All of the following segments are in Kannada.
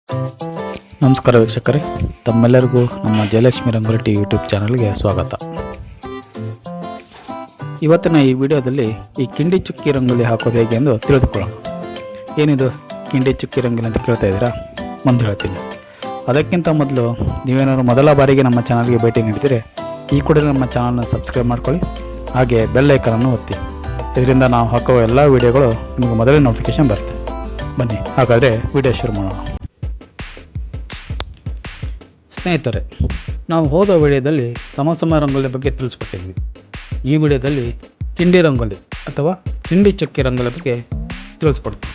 ನಮಸ್ಕಾರ ವೀಕ್ಷಕರೇ, ತಮ್ಮೆಲ್ಲರಿಗೂ ನಮ್ಮ ಜಯಲಕ್ಷ್ಮಿ ರಂಗೋಲಿ ಟಿ ಯೂಟ್ಯೂಬ್ ಚಾನಲ್ಗೆ ಸ್ವಾಗತ. ಇವತ್ತಿನ ಈ ವಿಡಿಯೋದಲ್ಲಿ ಈ ಕಿಂಡಿ ಚುಕ್ಕಿ ರಂಗೋಲಿ ಹಾಕೋದು ಹೇಗೆ ಎಂದು ತಿಳಿದುಕೊಳ್ಳೋಣ. ಏನಿದು ಕಿಂಡಿ ಚುಕ್ಕಿ ರಂಗೋಲಿ ಅಂತ ಕೇಳ್ತಾ ಇದ್ದೀರಾ? ಮುಂದೆ ಹೇಳ್ತೀನಿ. ಅದಕ್ಕಿಂತ ಮೊದಲು ನೀವೇನಾದ್ರು ಮೊದಲ ಬಾರಿಗೆ ನಮ್ಮ ಚಾನಲ್ಗೆ ಭೇಟಿ ನೀಡಿದರೆ ಈ ಕೂಡಲೇ ನಮ್ಮ ಚಾನಲ್ನ ಸಬ್ಸ್ಕ್ರೈಬ್ ಮಾಡ್ಕೊಳ್ಳಿ, ಹಾಗೆ ಬೆಲ್ ಐಕನನ್ನು ಒತ್ತಿ. ಇದರಿಂದ ನಾವು ಹಾಕುವ ಎಲ್ಲ ವಿಡಿಯೋಗಳು ನಿಮಗೆ ಮೊದಲೇ ನೋಟಿಫಿಕೇಶನ್ ಬರುತ್ತೆ. ಬನ್ನಿ ಹಾಗಾದರೆ ವಿಡಿಯೋ ಶುರು ಮಾಡೋಣ. ಸ್ನೇಹಿತರೆ, ನಾವು ಹೋದ ವಿಡಿಯೋದಲ್ಲಿ ಸಮ ರಂಗೋಲಿ ಬಗ್ಗೆ ತಿಳಿಸ್ಕೊಟ್ಟಿದ್ವಿ. ಈ ವಿಡಿಯೋದಲ್ಲಿ ಕಿಂಡಿ ರಂಗೋಲಿ ಅಥವಾ ಕಿಂಡಿ ಚುಕ್ಕಿ ರಂಗೋಲಿ ಬಗ್ಗೆ ತಿಳಿಸ್ಕೊಡ್ತೀವಿ.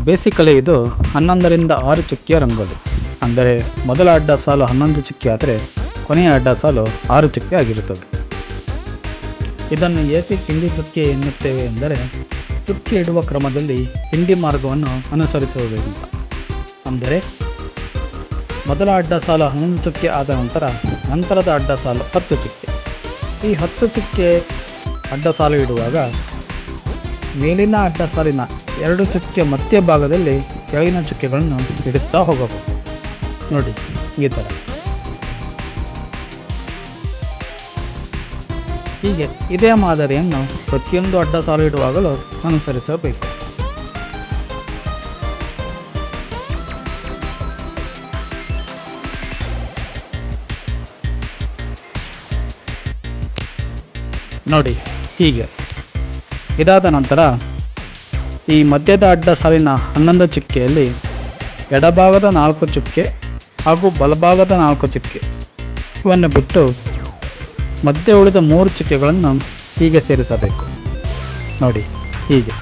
ಬೇಸಿಕಲಿ ಇದು 11ರಿಂದ 6 ಚುಕ್ಕಿಯ ರಂಗೋಲಿ. ಅಂದರೆ ಮೊದಲ ಅಡ್ಡ ಸಾಲು 11 ಚುಕ್ಕಿ ಆದರೆ ಕೊನೆಯ ಅಡ್ಡ ಸಾಲು 6 ಚುಕ್ಕಿ ಆಗಿರುತ್ತದೆ. ಇದನ್ನು ಏಕೆ ಕಿಂಡಿ ಚುಕ್ಕಿ ಎನ್ನುತ್ತೇವೆ ಎಂದರೆ ಚುಕ್ಕಿ ಇಡುವ ಕ್ರಮದಲ್ಲಿ ಕಿಂಡಿ ಮಾರ್ಗವನ್ನು ಅನುಸರಿಸುವುದರಿಂದ. ಅಂದರೆ ಮೊದಲ ಅಡ್ಡ ಸಾಲು 11 ಚುಕ್ಕಿ ಆದ ನಂತರದ ಅಡ್ಡ ಸಾಲು 10 ಚುಕ್ಕಿ. ಈ 10 ಚುಕ್ಕಿ ಅಡ್ಡ ಸಾಲು ಇಡುವಾಗ ಮೇಲಿನ ಅಡ್ಡ ಸಾಲಿನ 2 ಚುಕ್ಕಿಯ ಮಧ್ಯಭಾಗದಲ್ಲಿ ಕೆಳಗಿನ ಚುಕ್ಕಿಗಳನ್ನು ಇಡುತ್ತಾ ಹೋಗಬಹುದು. ನೋಡಿ, ಈ ಥರ. ಹೀಗೆ ಇದೇ ಮಾದರಿಯನ್ನು ಪ್ರತಿಯೊಂದು ಅಡ್ಡ ಸಾಲು ಇಡುವಾಗಲೂ ಅನುಸರಿಸಬೇಕು. ನೋಡಿ, ಹೀಗೆ. ಇದಾದ ನಂತರ ಈ ಮಧ್ಯದ ಅಡ್ಡ ಸಾಲಿನ 11 ಚುಕ್ಕೆಯಲ್ಲಿ ಎಡಭಾಗದ 4 ಚುಕ್ಕೆ ಹಾಗೂ ಬಲಭಾಗದ 4 ಚುಕ್ಕೆ ಇವನ್ನು ಬಿಟ್ಟು ಮಧ್ಯೆ ಉಳಿದ 3 ಚುಕ್ಕೆಗಳನ್ನು ಹೀಗೆ ಸೇರಿಸಬೇಕು. ನೋಡಿ, ಹೀಗೆ.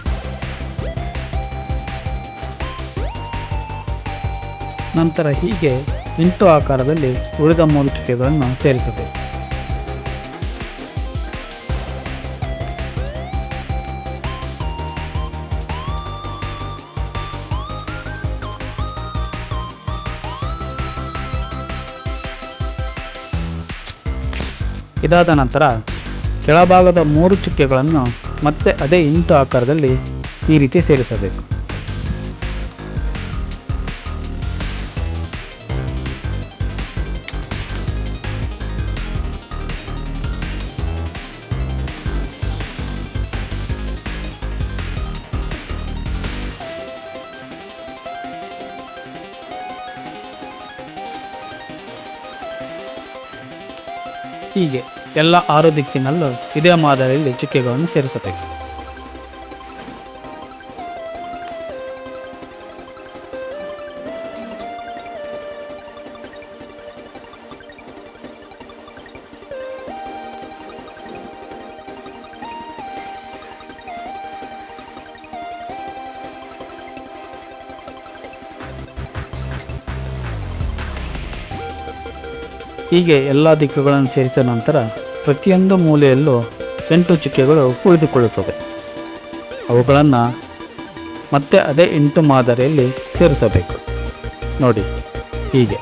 ನಂತರ ಹೀಗೆ 8 ಆಕಾರದಲ್ಲಿ ಉಳಿದ 3 ಚುಕ್ಕೆಗಳನ್ನು ಸೇರಿಸಬೇಕು. ಇದಾದ ನಂತರ ಕೆಳಭಾಗದ 3 ಚುಕ್ಕೆಗಳನ್ನು ಮತ್ತೆ ಅದೇ 8 ಆಕಾರದಲ್ಲಿ ಈ ರೀತಿ ಸೇರಿಸಬೇಕು. ಹೀಗೆ ಎಲ್ಲ 6 ದಿಕ್ಕಿನಲ್ಲೂ ಇದೇ ಮಾದರಿಯಲ್ಲಿ ಚುಕ್ಕೆಗಳನ್ನು ಸೇರಿಸಬೇಕು. ಹೀಗೆ ಎಲ್ಲ ದಿಕ್ಕುಗಳನ್ನು ಸೇರಿಸಿದ ನಂತರ ಪ್ರತಿಯೊಂದು ಮೂಲೆಯಲ್ಲೂ 8 ಚುಕ್ಕೆಗಳು ಉಳಿದುಕೊಳ್ಳುತ್ತವೆ. ಅವುಗಳನ್ನು ಮತ್ತೆ ಅದೇ 8 ಮಾದರಿಯಲ್ಲಿ ಸೇರಿಸಬೇಕು. ನೋಡಿ, ಹೀಗೆ.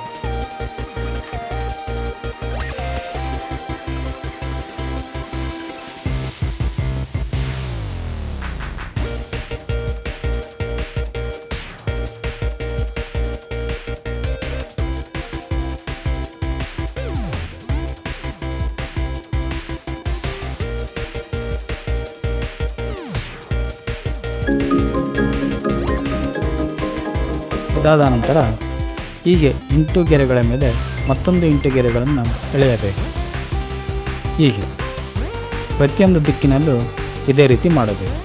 ಇದಾದ ನಂತರ ಹೀಗೆ 8 ಗೆರೆಗಳ ಮೇಲೆ ಮತ್ತೊಂದು 8 ಗೆರೆಗಳನ್ನು ಎಳೆಯಬೇಕು. ಹೀಗೆ ಪ್ರತಿಯೊಂದು ದಿಕ್ಕಿನಲ್ಲೂ ಇದೇ ರೀತಿ ಮಾಡಬೇಕು.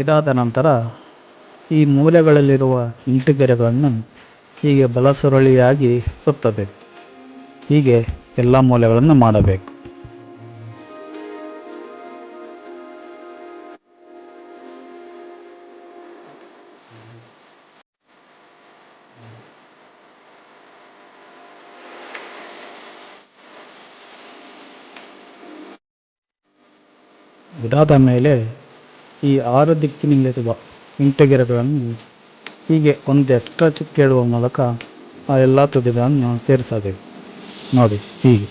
ಇದಾದ ನಂತರ ಈ ಮೂಲೆಗಳಲ್ಲಿರುವ ಇಂಟುಗೆರೆಗಳನ್ನು ಹೀಗೆ ಬಲಸುರುಳಿಯಾಗಿ ಸುತ್ತಬೇಕು. ಹೀಗೆ ಎಲ್ಲ ಮೂಲೆಗಳನ್ನು ಮಾಡಬೇಕು. ಇದಾದ ಮೇಲೆ ಈ 6 ದಿಕ್ಕಿನಲ್ಲಿರುವ ಇಂಟೆಗೆರೆಗಳನ್ನು ಹೀಗೆ ಒಂದು ಎಕ್ಸ್ಟ್ರಾ ಚುಕ್ಕೆ ಇಡುವ ಮೂಲಕ ಆ ಎಲ್ಲ ತುದಿಗಳನ್ನು ಸೇರಿಸಬೇಕು. ನೋಡಿ ಹೀಗೆ.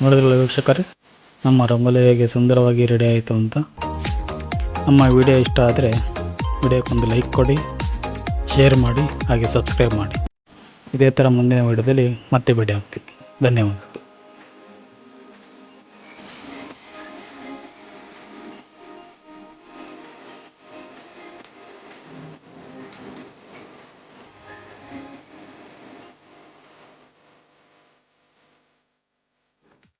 ನೋಡಿದ್ರಲ್ಲ ವೀಕ್ಷಕರೇ, ನಮ್ಮ ರಂಗೋಲಿ ಹೇಗೆ ಸುಂದರವಾಗಿ ರೆಡಿ ಆಯಿತು ಅಂತ. ನಮ್ಮ ವಿಡಿಯೋ ಇಷ್ಟ ಆದರೆ ವಿಡಿಯೋಕ್ಕೊಂದು ಲೈಕ್ ಕೊಡಿ, ಶೇರ್ ಮಾಡಿ, ಹಾಗೆ ಸಬ್ಸ್ಕ್ರೈಬ್ ಮಾಡಿ. ಇದೇ ಥರ ಮುಂದಿನ ವಿಡಿಯೋದಲ್ಲಿ ಮತ್ತೆ ಭೇಟಿ ಆಗ್ತೀವಿ. ಧನ್ಯವಾದ.